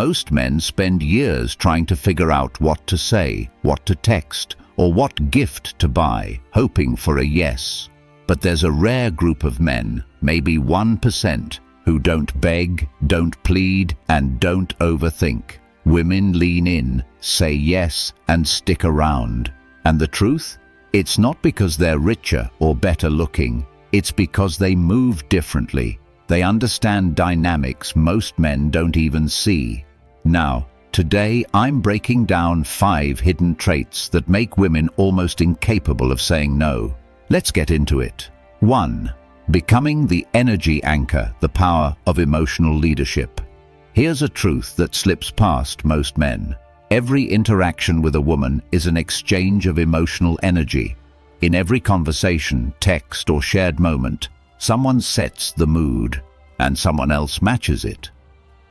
Most men spend years trying to figure out what to say, what to text, or what gift to buy, hoping for a yes. But there's a rare group of men, maybe 1%, who don't beg, don't plead, and don't overthink. Women lean in, say yes, and stick around. And the truth? It's not because they're richer or better looking. It's because they move differently. They understand dynamics most men don't even see. Now, today I'm breaking down 5 hidden traits that make women almost incapable of saying no. Let's get into it. 1. Becoming the energy anchor, the power of emotional leadership. Here's a truth that slips past most men. Every interaction with a woman is an exchange of emotional energy. In every conversation, text, or shared moment, someone sets the mood, and someone else matches it.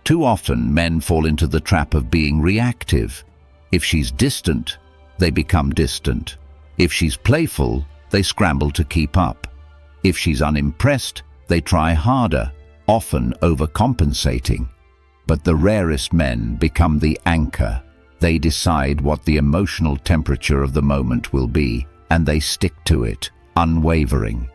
Too often, men fall into the trap of being reactive. If she's distant, they become distant. If she's playful, they scramble to keep up. If she's unimpressed, they try harder, often overcompensating. But the rarest men become the anchor. They decide what the emotional temperature of the moment will be, and they stick to it, unwavering.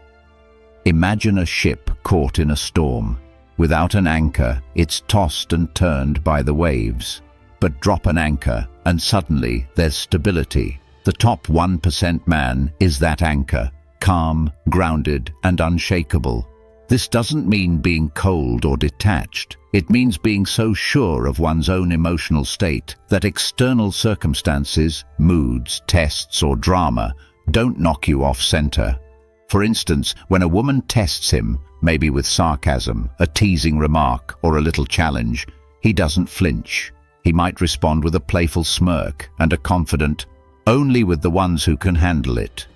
Imagine a ship caught in a storm. Without an anchor, it's tossed and turned by the waves. But drop an anchor, and suddenly there's stability. The top 1% man is that anchor, calm, grounded, and unshakable. This doesn't mean being cold or detached. It means being so sure of one's own emotional state that external circumstances, moods, tests, or drama don't knock you off center. For instance, when a woman tests him, maybe with sarcasm, a teasing remark, or a little challenge, he doesn't flinch. He might respond with a playful smirk and a confident, "Only with the ones who can handle it."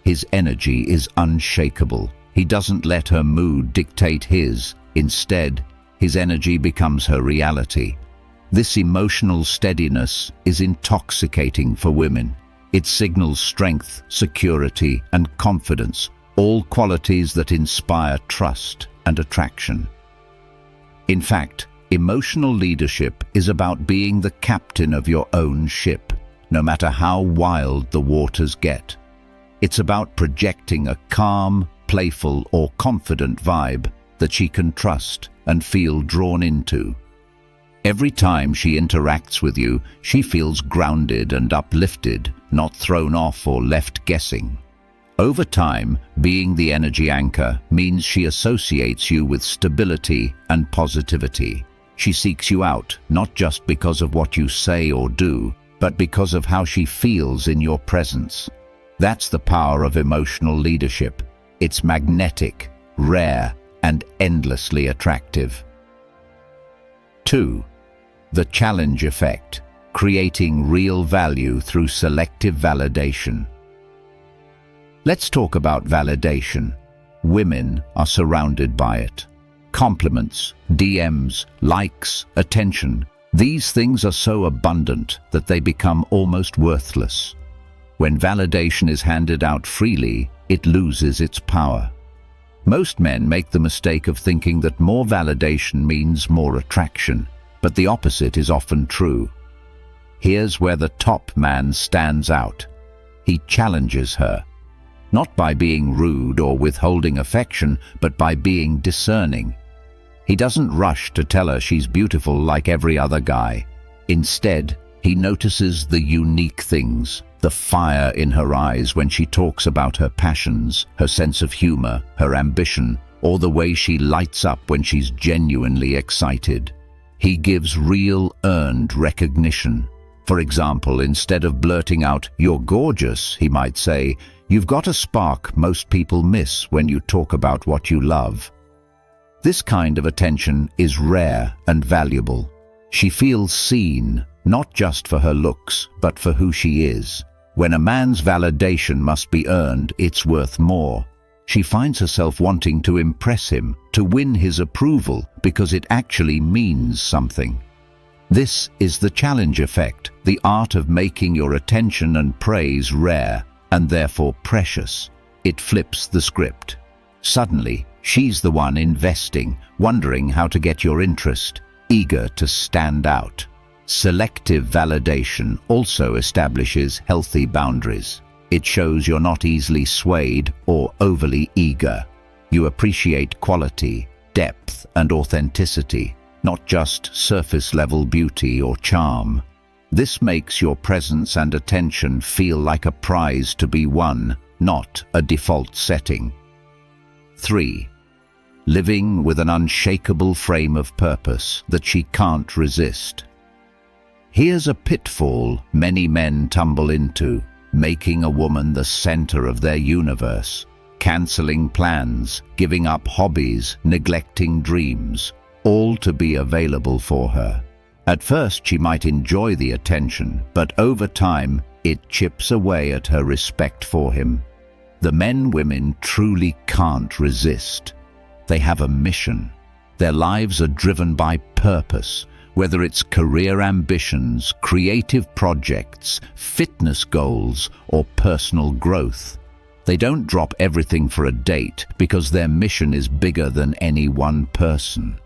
His energy is unshakable. He doesn't let her mood dictate his. Instead, his energy becomes her reality. This emotional steadiness is intoxicating for women. It signals strength, security, and confidence, all qualities that inspire trust and attraction. In fact, emotional leadership is about being the captain of your own ship, no matter how wild the waters get. It's about projecting a calm, playful, or confident vibe that she can trust and feel drawn into. Every time she interacts with you, she feels grounded and uplifted, not thrown off or left guessing. Over time, being the energy anchor means she associates you with stability and positivity. She seeks you out, not just because of what you say or do, but because of how she feels in your presence. That's the power of emotional leadership. It's magnetic, rare, and endlessly attractive. 2. The challenge effect, creating real value through selective validation. Let's talk about validation. Women are surrounded by it. Compliments, DMs, likes, attention. These things are so abundant that they become almost worthless. When validation is handed out freely, it loses its power. Most men make the mistake of thinking that more validation means more attraction, but the opposite is often true. Here's where the top man stands out. He challenges her, not by being rude or withholding affection, but by being discerning. He doesn't rush to tell her she's beautiful like every other guy. Instead, he notices the unique things, the fire in her eyes when she talks about her passions, her sense of humor, her ambition, or the way she lights up when she's genuinely excited. He gives real, earned recognition. For example, instead of blurting out, "You're gorgeous," he might say, "You've got a spark most people miss when you talk about what you love." This kind of attention is rare and valuable. She feels seen, not just for her looks, but for who she is. When a man's validation must be earned, it's worth more. She finds herself wanting to impress him, to win his approval, because it actually means something. This is the challenge effect, the art of making your attention and praise rare, and therefore precious. It flips the script. Suddenly, she's the one investing, wondering how to get your interest. eager to stand out. Selective validation also establishes healthy boundaries. It shows you're not easily swayed or overly eager. You appreciate quality, depth, and authenticity, not just surface-level beauty or charm. This makes your presence and attention feel like a prize to be won, not a default setting. 3. Living with an unshakable frame of purpose that she can't resist. Here's a pitfall many men tumble into, making a woman the center of their universe, canceling plans, giving up hobbies, neglecting dreams, all to be available for her. At first she might enjoy the attention, but over time it chips away at her respect for him. The men women truly can't resist. They have a mission. Their lives are driven by purpose, whether it's career ambitions, creative projects, fitness goals, or personal growth. They don't drop everything for a date because their mission is bigger than any one person.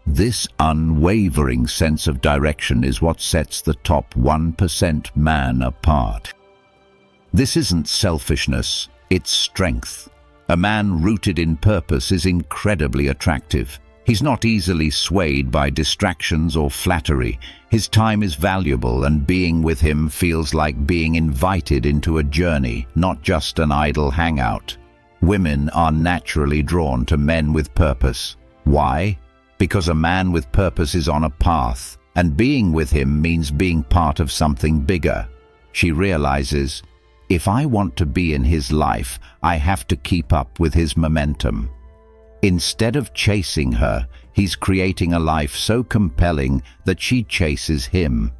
This unwavering sense of direction is what sets the top 1% man apart. This isn't selfishness, it's strength. A man rooted in purpose is incredibly attractive. He's not easily swayed by distractions or flattery. His time is valuable, and being with him feels like being invited into a journey, not just an idle hangout. Women are naturally drawn to men with purpose. Why? Because a man with purpose is on a path, and being with him means being part of something bigger. She realizes, if I want to be in his life, I have to keep up with his momentum. Instead of chasing her, he's creating a life so compelling that she chases him.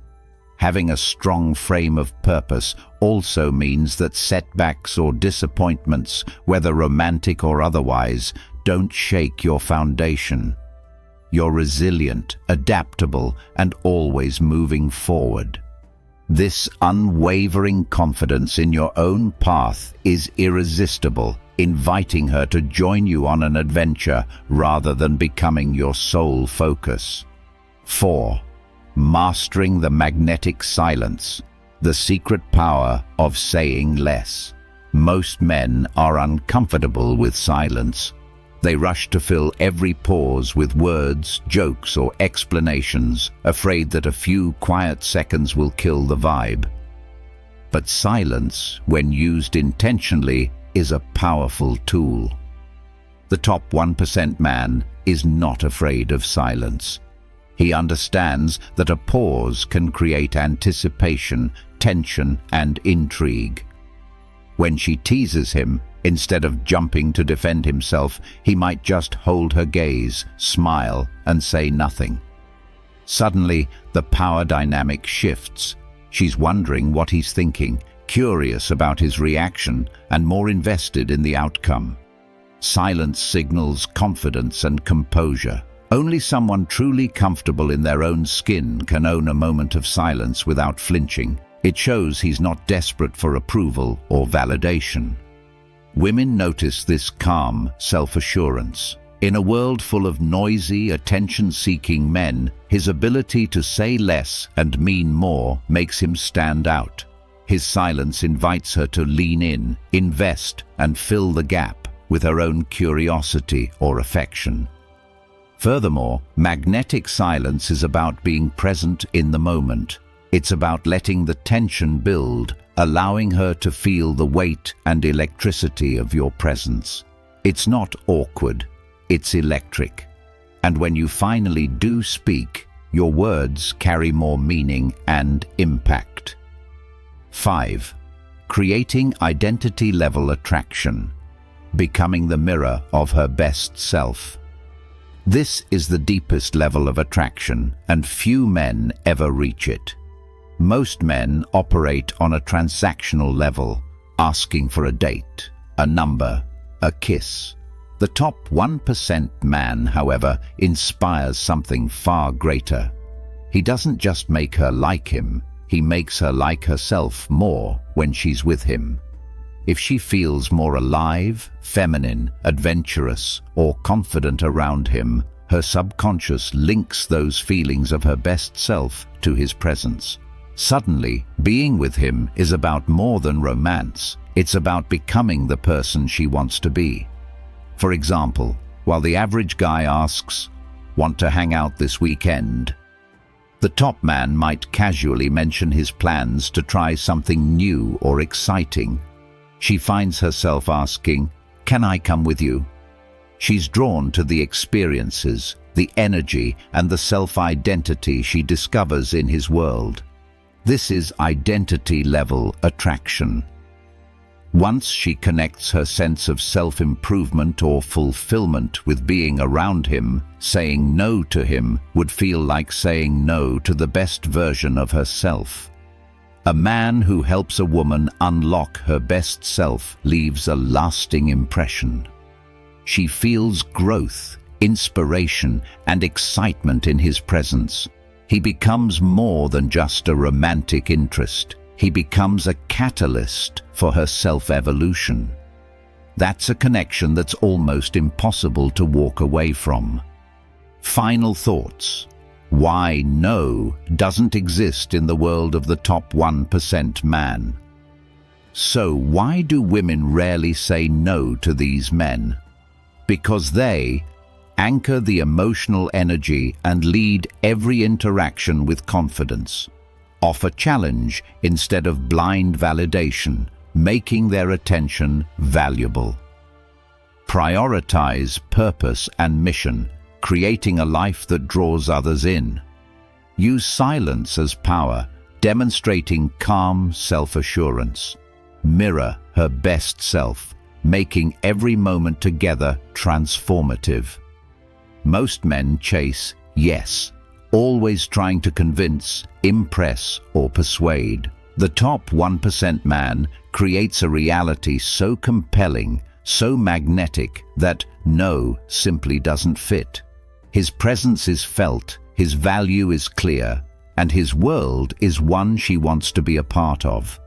Having a strong frame of purpose also means that setbacks or disappointments, whether romantic or otherwise, don't shake your foundation. You're resilient, adaptable, and always moving forward. This unwavering confidence in your own path is irresistible, inviting her to join you on an adventure rather than becoming your sole focus. 4. Mastering the magnetic silence, the secret power of saying less. Most men are uncomfortable with silence. They rush to fill every pause with words, jokes, or explanations, afraid that a few quiet seconds will kill the vibe. But silence, when used intentionally, is a powerful tool. The top 1% man is not afraid of silence. He understands that a pause can create anticipation, tension, and intrigue. When she teases him, instead of jumping to defend himself, he might just hold her gaze, smile, and say nothing. Suddenly, the power dynamic shifts. She's wondering what he's thinking, curious about his reaction, and more invested in the outcome. Silence signals confidence and composure. Only someone truly comfortable in their own skin can own a moment of silence without flinching. It shows he's not desperate for approval or validation. Women notice this calm self-assurance. In a world full of noisy, attention-seeking men, his ability to say less and mean more makes him stand out. His silence invites her to lean in, invest, and fill the gap with her own curiosity or affection. Furthermore, magnetic silence is about being present in the moment. It's about letting the tension build, allowing her to feel the weight and electricity of your presence. It's not awkward, it's electric. And when you finally do speak, your words carry more meaning and impact. 5. Creating identity-level attraction, becoming the mirror of her best self. This is the deepest level of attraction, and few men ever reach it. Most men operate on a transactional level, asking for a date, a number, a kiss. The top 1% man, however, inspires something far greater. He doesn't just make her like him, he makes her like herself more when she's with him. If she feels more alive, feminine, adventurous, or confident around him, her subconscious links those feelings of her best self to his presence. Suddenly, being with him is about more than romance. It's about becoming the person she wants to be. For example, while the average guy asks, "Want to hang out this weekend?" the top man might casually mention his plans to try something new or exciting. She finds herself asking, "Can I come with you?" She's drawn to the experiences, the energy, and the self-identity she discovers in his world. This is identity-level attraction. Once she connects her sense of self-improvement or fulfillment with being around him, saying no to him would feel like saying no to the best version of herself. A man who helps a woman unlock her best self leaves a lasting impression. She feels growth, inspiration, and excitement in his presence. He becomes more than just a romantic interest. He becomes a catalyst for her self-evolution. That's a connection that's almost impossible to walk away from. Final thoughts. Why no doesn't exist in the world of the top 1% man. So why do women rarely say no to these men? Because they anchor the emotional energy and lead every interaction with confidence. Offer challenge instead of blind validation, making their attention valuable. Prioritize purpose and mission, creating a life that draws others in. Use silence as power, demonstrating calm self-assurance. Mirror her best self, making every moment together transformative. Most men chase yes, always trying to convince, impress, or persuade. The top 1% man creates a reality so compelling, so magnetic, that no simply doesn't fit. His presence is felt, his value is clear, and his world is one she wants to be a part of.